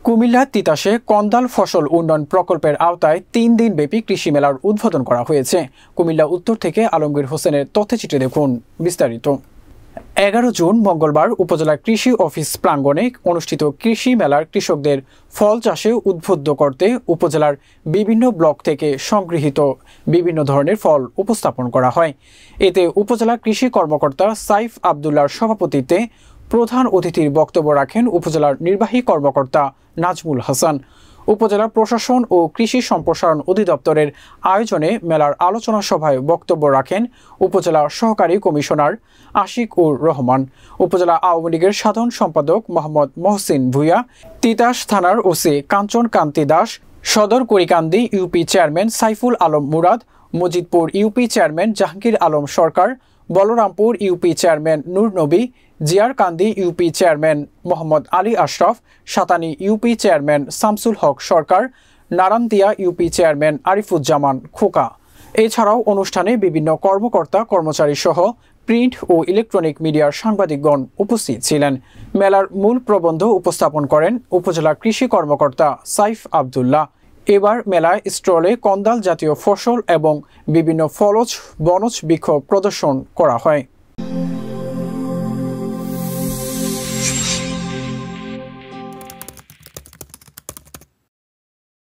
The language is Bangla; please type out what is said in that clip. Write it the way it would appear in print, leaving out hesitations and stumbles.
কুমিল্লার তিতাসে কন্দাল ফসল উন্নয়ন প্রকল্পের আওতায় ৩ দিনব্যাপী কৃষি মেলার উদ্বোধন করা হয়েছে। কুমিল্লা উত্তর থেকে আলমগীর হোসেনের তথ্যচিত্রে দেখুন বিস্তারিত। 11 জুন মঙ্গলবার উপজেলা কৃষি অফিস প্রাঙ্গণে অনুষ্ঠিত কৃষি মেলার কৃষকদের ফল চাষে উদ্বুদ্ধ করতে উপজেলার বিভিন্ন ব্লক থেকে সংগৃহীত বিভিন্ন ধরনের ফল উপস্থাপন করা হয়। এতে উপজেলা কৃষি কর্মকর্তা সাইফ আবদুল্লাহর সভাপতিত্বে প্রধান অতিথির বক্তব্য রাখেন উপজেলার নির্বাহী কর্মকর্তা নাজমুল হাসান। উপজেলা প্রশাসন ও কৃষি সম্প্রসারণ অধিদপ্তরের আয়োজনে মেলার আলোচনা সভায় বক্তব্য রাখেন উপজেলা সহকারী কমিশনার আশিকুর রহমান, উপজেলা আওয়ামী লীগের সাধারণ সম্পাদক মোহাম্মদ মহসিন ভূঁইয়া, তিতাস থানার ওসি কাঞ্চন কান্তি দাস, সদর Kurikandi UP chairman Saiful Alam Murad, Majidpur UP chairman Jahangir Alam Sarkar, Balarampur UP chairman Nur Nabi, Ziarkandi UP chairman Mohammad Ali Ashraf, Satani UP chairman Shamsul Haque Sarkar, Narandia UP chairman Arifuzzaman Khoka. এছাড়াও অনুষ্ঠানে বিভিন্ন কর্মকর্তা কর্মচারী সহ প্রিন্ট ও ইলেকট্রনিক মিডিয়ার সাংবাদিকগণ উপস্থিত ছিলেন। মেলার মূল প্রবন্ধ উপস্থাপন করেন উপজেলা কৃষি কর্মকর্তা সাইফ আবদুল্লাহ। এবার মেলায় স্টলে কন্দাল জাতীয় ফসল এবং বিভিন্ন ফলজ বনজ বৃক্ষ প্রদর্শন করা হয়।